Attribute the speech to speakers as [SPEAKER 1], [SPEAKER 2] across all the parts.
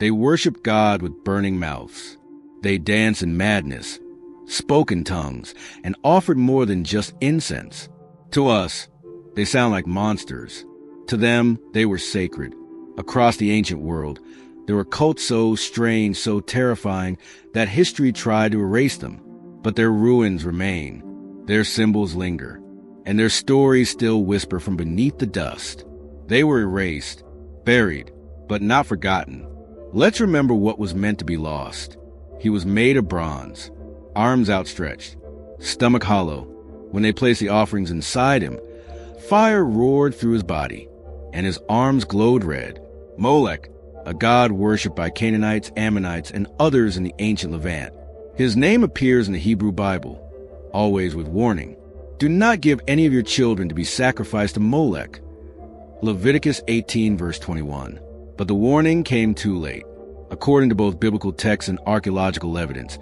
[SPEAKER 1] They worshiped God with burning mouths. They danced in madness, spoke in tongues, and offered more than just incense. To us, they sound like monsters. To them, they were sacred. Across the ancient world, there were cults so strange, so terrifying, that history tried to erase them. But their ruins remain, their symbols linger, and their stories still whisper from beneath the dust. They were erased, buried, but not forgotten. Let's remember what was meant to be lost. He was made of bronze, arms outstretched, stomach hollow. When they placed the offerings inside him, fire roared through his body, and his arms glowed red. Molech, a god worshipped by Canaanites, Ammonites, and others in the ancient Levant. His name appears in the Hebrew Bible, always with warning. Do not give any of your children to be sacrificed to Molech. Leviticus 18, verse 21. But the warning came too late. According to both biblical texts and archaeological evidence,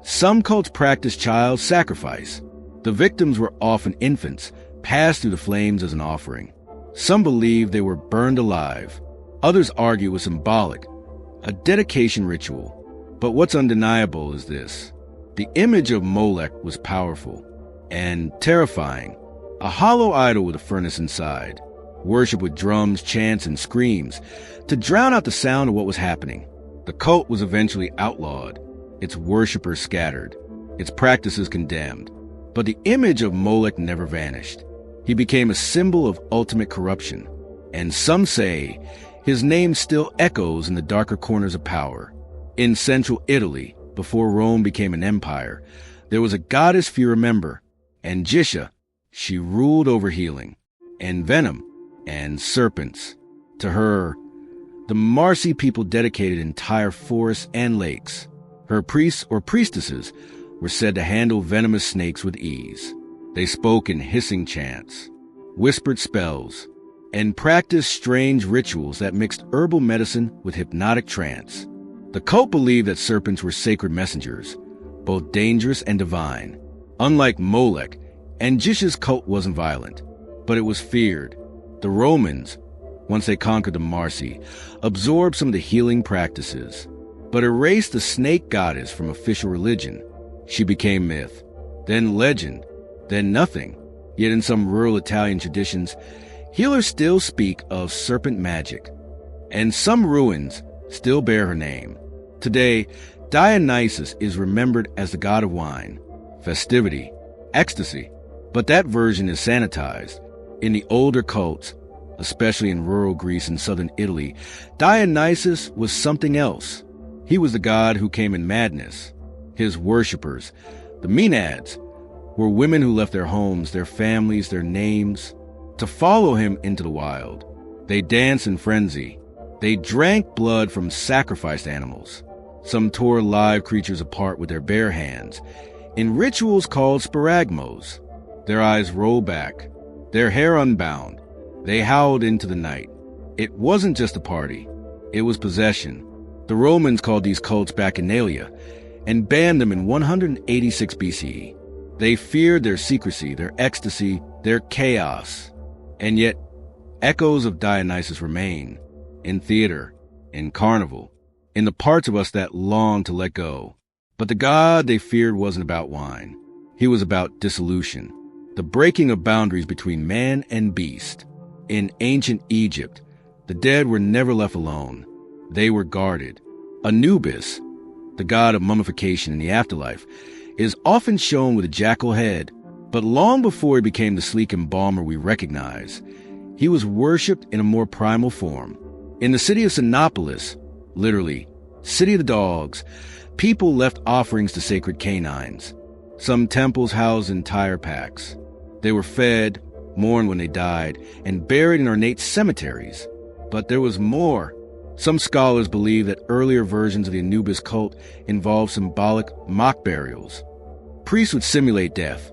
[SPEAKER 1] some cults practiced child sacrifice. The victims were often infants, passed through the flames as an offering. Some believe they were burned alive. Others argue it was symbolic, a dedication ritual. But what's undeniable is this. The image of Molech was powerful and terrifying. A hollow idol with a furnace inside, worship with drums, chants, and screams to drown out the sound of what was happening. The cult was eventually outlawed, its worshippers scattered, its practices condemned. But the image of Molech never vanished. He became a symbol of ultimate corruption. And some say his name still echoes in the darker corners of power. In central Italy, before Rome became an empire, there was a goddess few remember, Angisha. She ruled over healing, and venom, and serpents. To her, the Marsi people dedicated entire forests and lakes. Her priests or priestesses were said to handle venomous snakes with ease. They spoke in hissing chants, whispered spells, and practiced strange rituals that mixed herbal medicine with hypnotic trance. The cult believed that serpents were sacred messengers, both dangerous and divine. Unlike Molech, Angisha's cult wasn't violent, but it was feared. The Romans, once they conquered the Marsi, absorbed some of the healing practices, but erased the snake goddess from official religion. She became myth, then legend, then nothing. Yet in some rural Italian traditions, healers still speak of serpent magic, and some ruins still bear her name. Today, Dionysus is remembered as the god of wine, festivity, ecstasy, but that version is sanitized. In the older cults, especially in rural Greece and southern Italy, Dionysus was something else. He was the god who came in madness. His worshippers, the Maenads, were women who left their homes, their families, their names, to follow him into the wild. They danced in frenzy. They drank blood from sacrificed animals. Some tore live creatures apart with their bare hands, in rituals called sparagmos. Their eyes rolled back, their hair unbound. They howled into the night. It wasn't just a party. It was possession. The Romans called these cults bacchanalia and banned them in 186 BCE. They feared their secrecy, their ecstasy, their chaos. And yet, echoes of Dionysus remain in theater, in carnival, in the parts of us that long to let go. But the god they feared wasn't about wine. He was about dissolution, the breaking of boundaries between man and beast. In ancient Egypt, the dead were never left alone. They were guarded. Anubis, the god of mummification in the afterlife, is often shown with a jackal head, but long before he became the sleek embalmer we recognize, he was worshipped in a more primal form. In the city of Sinopolis, literally, city of the dogs, people left offerings to sacred canines. Some temples housed entire packs. They were fed, mourned when they died, and buried in ornate cemeteries. But there was more. Some scholars believe that earlier versions of the Anubis cult involved symbolic mock burials. Priests would simulate death,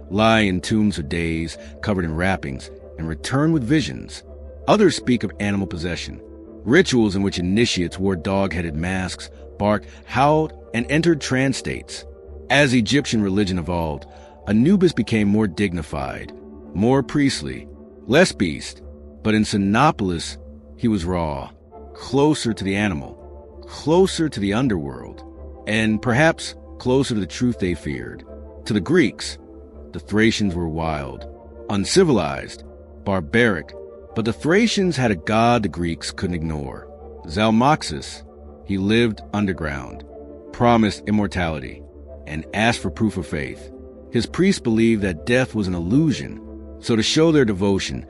[SPEAKER 1] lie in tombs for days, covered in wrappings, and return with visions. Others speak of animal possession, rituals in which initiates wore dog-headed masks, barked, howled, and entered trance states. As Egyptian religion evolved, Anubis became more dignified, more priestly, less beast. But in Sinopolis, he was raw, closer to the animal, closer to the underworld, and perhaps closer to the truth they feared. To the Greeks, the Thracians were wild, uncivilized, barbaric, but the Thracians had a god the Greeks couldn't ignore. Zalmoxis. He lived underground, promised immortality, and asked for proof of faith. His priests believed that death was an illusion, so to show their devotion,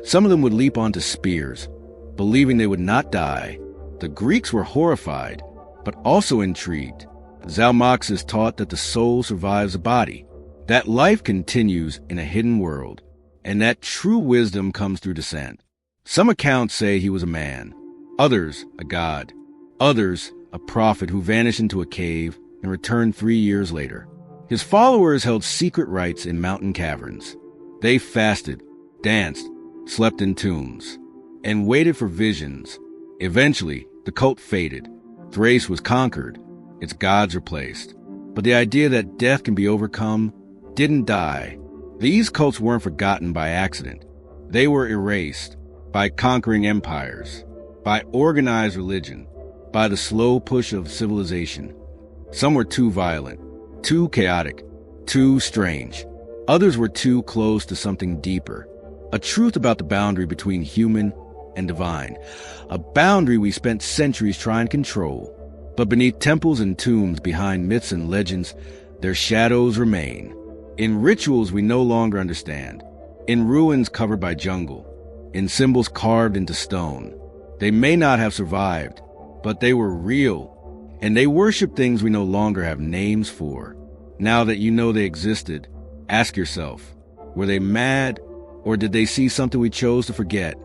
[SPEAKER 1] some of them would leap onto spears, believing they would not die. The Greeks were horrified, but also intrigued. Zalmoxis taught that the soul survives the body, that life continues in a hidden world, and that true wisdom comes through descent. Some accounts say he was a man, others a god, others a prophet who vanished into a cave and returned 3 years later. His followers held secret rites in mountain caverns. They fasted, danced, slept in tombs, and waited for visions. Eventually, the cult faded. Thrace was conquered, its gods replaced. But the idea that death can be overcome didn't die. These cults weren't forgotten by accident. They were erased by conquering empires, by organized religion, by the slow push of civilization. Some were too violent, too chaotic, too strange. Others were too close to something deeper, a truth about the boundary between human and divine, a boundary we spent centuries trying to control. But beneath temples and tombs, behind myths and legends, their shadows remain. In rituals we no longer understand, in ruins covered by jungle, in symbols carved into stone. They may not have survived, but they were real, and they worship things we no longer have names for. Now that you know they existed, ask yourself, were they mad, or did they see something we chose to forget?